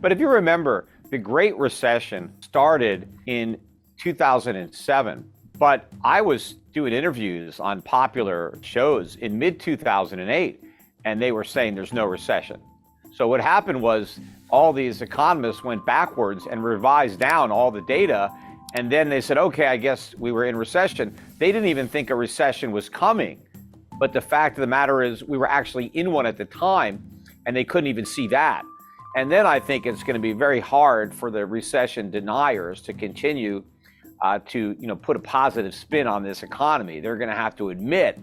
But if you remember, the Great Recession started in 2007, but I was doing interviews on popular shows in mid-2008, and they were saying there's no recession. So what happened was all these economists went backwards and revised down all the data, and then they said, okay, I guess we were in recession. They didn't even think a recession was coming. But the fact of the matter is we were actually in one at the time, and they couldn't even see that. And then I think it's going to be very hard for the recession deniers to continue to put a positive spin on this economy. They're going to have to admit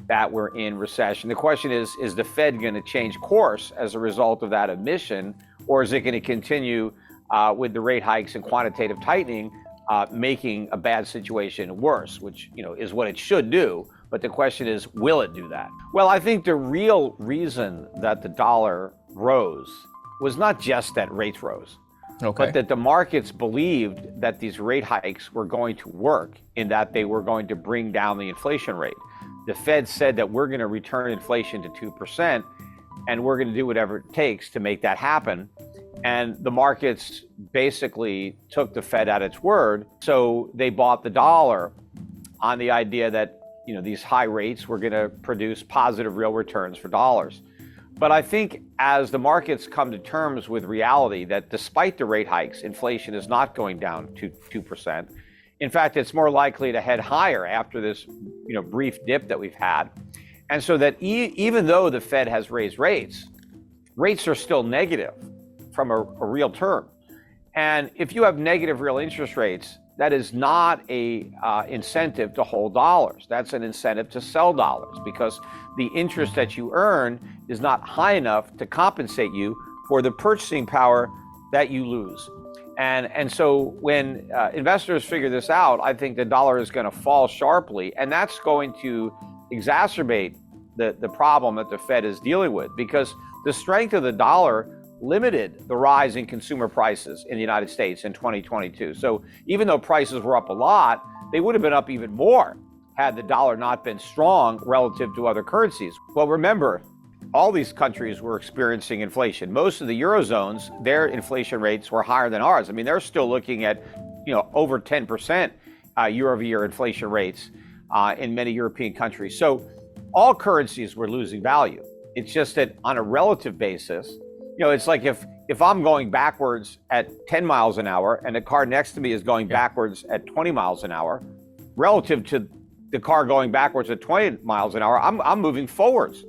that we're in recession. The question is the Fed going to change course as a result of that admission, or is it going to continue with the rate hikes and quantitative tightening, making a bad situation worse, which is what it should do. But the question is, will it do that? Well, I think the real reason that the dollar rose was not just that rates rose, but that the markets believed that these rate hikes were going to work, in that they were going to bring down the inflation rate. The Fed said that we're going to return inflation to 2%, and we're going to do whatever it takes to make that happen. And the markets basically took the Fed at its word. So they bought the dollar on the idea that these high rates were going to produce positive real returns for dollars. But I think as the markets come to terms with reality that despite the rate hikes, inflation is not going down to 2%. In fact, it's more likely to head higher after this brief dip that we've had. And so that even though the Fed has raised rates are still negative from a real term. And if you have negative real interest rates, that is not a incentive to hold dollars. That's an incentive to sell dollars, because the interest that you earn is not high enough to compensate you for the purchasing power that you lose. And so when investors figure this out, I think the dollar is going to fall sharply, and that's going to exacerbate the problem that the Fed is dealing with, because the strength of the dollar limited the rise in consumer prices in the United States in 2022. So even though prices were up a lot, they would have been up even more had the dollar not been strong relative to other currencies. Well, remember, all these countries were experiencing inflation. Most of the Eurozones, their inflation rates were higher than ours. I mean, they're still looking at, over 10% year-over-year inflation rates in many European countries. So all currencies were losing value. It's just that on a relative basis, it's like if I'm going backwards at 10 miles an hour and the car next to me is going backwards at 20 miles an hour, relative to the car going backwards at 20 miles an hour, I'm moving forwards.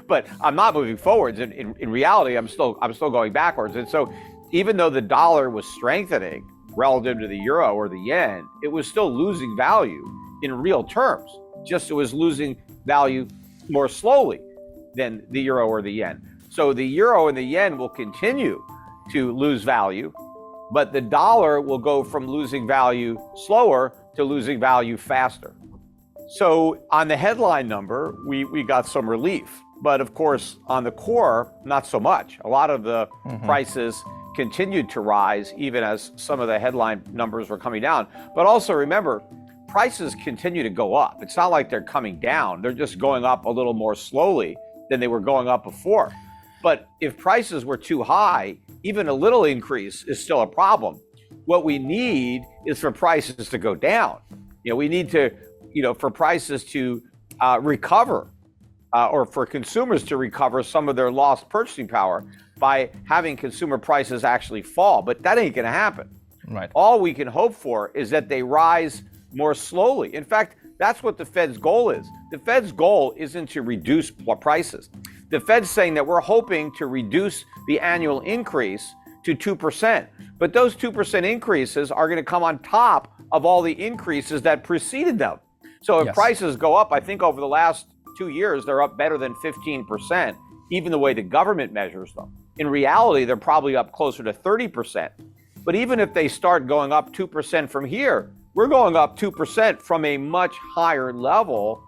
But I'm not moving forwards. In reality, I'm still going backwards. And so even though the dollar was strengthening relative to the euro or the yen, it was still losing value in real terms. Just it was losing value more slowly than the euro or the yen. So the euro and the yen will continue to lose value, but the dollar will go from losing value slower to losing value faster. So on the headline number, we got some relief. But of course, on the core, not so much. A lot of the prices continued to rise, even as some of the headline numbers were coming down. But also remember, prices continue to go up. It's not like they're coming down. They're just going up a little more slowly than they were going up before. But if prices were too high, even a little increase is still a problem. What we need is for prices to go down. We need to, for prices to recover, or for consumers to recover some of their lost purchasing power by having consumer prices actually fall. But that ain't going to happen. Right. All we can hope for is that they rise more slowly. In fact, that's what the Fed's goal is. The Fed's goal isn't to reduce prices. The Fed's saying that we're hoping to reduce the annual increase to 2%. But those 2% increases are going to come on top of all the increases that preceded them. So if prices go up, I think over the last 2 years, they're up better than 15%, even the way the government measures them. In reality, they're probably up closer to 30%. But even if they start going up 2% from here, we're going up 2% from a much higher level,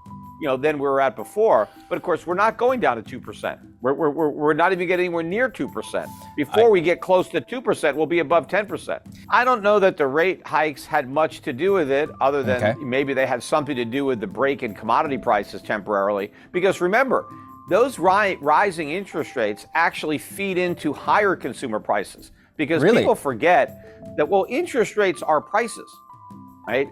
than we were at before. But of course, we're not going down to 2%. We're not even getting anywhere near 2%. Before we get close to 2%, we'll be above 10%. I don't know that the rate hikes had much to do with it, other than maybe they had something to do with the break in commodity prices temporarily. Because remember, those rising interest rates actually feed into higher consumer prices, because Really? people forget that, well, interest rates are prices, right?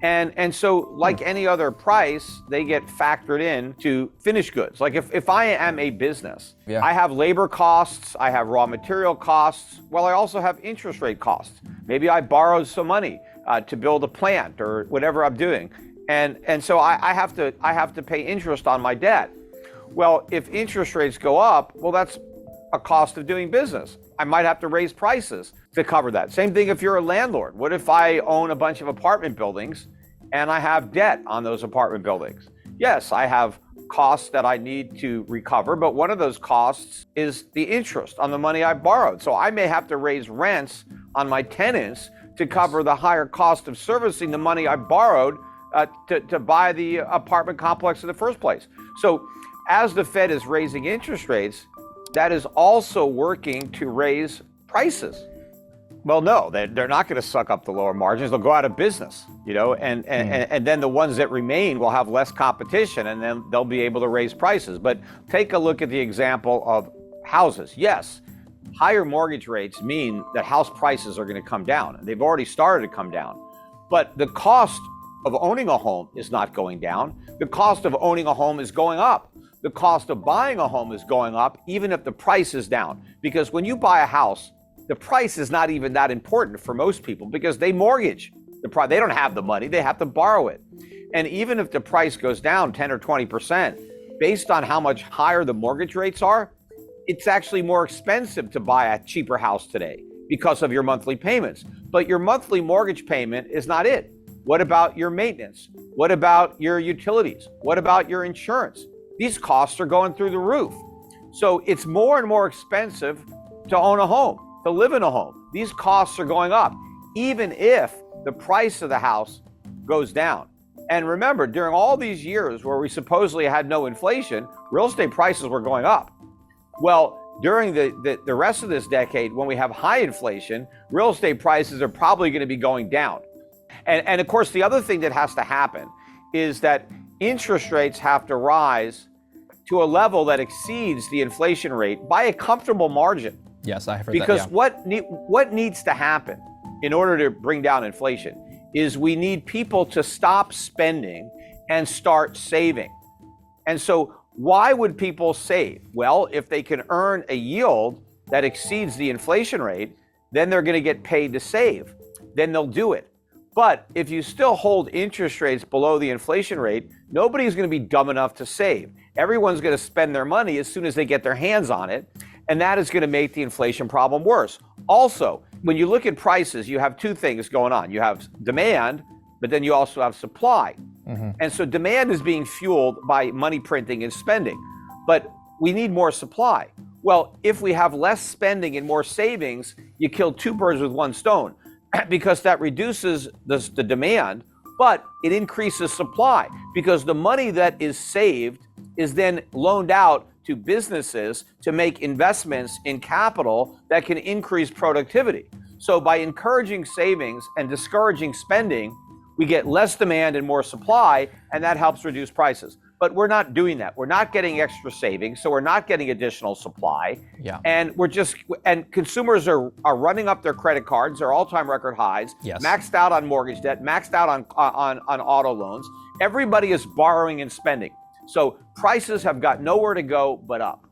And so like any other price, they get factored in to finished goods. Like if I am a business, Yeah. I have labor costs, I have raw material costs, well, I also have interest rate costs. Maybe I borrowed some money to build a plant or whatever I'm doing. And so I have to pay interest on my debt. Well, if interest rates go up, well, that's a cost of doing business. I might have to raise prices to cover that. Same thing if you're a landlord. What if I own a bunch of apartment buildings and I have debt on those apartment buildings? Yes, I have costs that I need to recover, but one of those costs is the interest on the money I borrowed. So I may have to raise rents on my tenants to cover the higher cost of servicing the money I borrowed to buy the apartment complex in the first place. So as the Fed is raising interest rates, that is also working to raise prices. Well, no, they're not going to suck up the lower margins. They'll go out of business, and then the ones that remain will have less competition, and then they'll be able to raise prices. But take a look at the example of houses. Yes, higher mortgage rates mean that house prices are going to come down, and they've already started to come down. But the cost of owning a home is not going down. The cost of owning a home is going up. The cost of buying a home is going up, even if the price is down. Because when you buy a house, the price is not even that important for most people, because they mortgage the price. They don't have the money, they have to borrow it. And even if the price goes down 10 or 20%, based on how much higher the mortgage rates are, it's actually more expensive to buy a cheaper house today because of your monthly payments. But your monthly mortgage payment is not it. What about your maintenance? What about your utilities? What about your insurance? These costs are going through the roof. So it's more and more expensive to own a home, to live in a home. These costs are going up, even if the price of the house goes down. And remember, during all these years where we supposedly had no inflation, real estate prices were going up. Well, during the rest of this decade, when we have high inflation, real estate prices are probably going to be going down. And of course, the other thing that has to happen is that interest rates have to rise to a level that exceeds the inflation rate by a comfortable margin. Yes, I have heard because that. Yeah. what needs to happen in order to bring down inflation is we need people to stop spending and start saving. And so why would people save? Well, if they can earn a yield that exceeds the inflation rate, then they're going to get paid to save. Then they'll do it. But if you still hold interest rates below the inflation rate, nobody's going to be dumb enough to save. Everyone's going to spend their money as soon as they get their hands on it, and that is going to make the inflation problem worse. Also, when you look at prices, you have two things going on. You have demand, but then you also have supply. Mm-hmm. And so demand is being fueled by money printing and spending, but we need more supply. Well, if we have less spending and more savings, you kill two birds with one stone, because that reduces the demand, but it increases supply, because the money that is saved is then loaned out to businesses to make investments in capital that can increase productivity. So by encouraging savings and discouraging spending, we get less demand and more supply, and that helps reduce prices. But we're not doing that. We're not getting extra savings, so we're not getting additional supply. Yeah. And consumers are running up their credit cards, their all-time record highs, yes. Maxed out on mortgage debt, maxed out on auto loans. Everybody is borrowing and spending. So prices have got nowhere to go but up.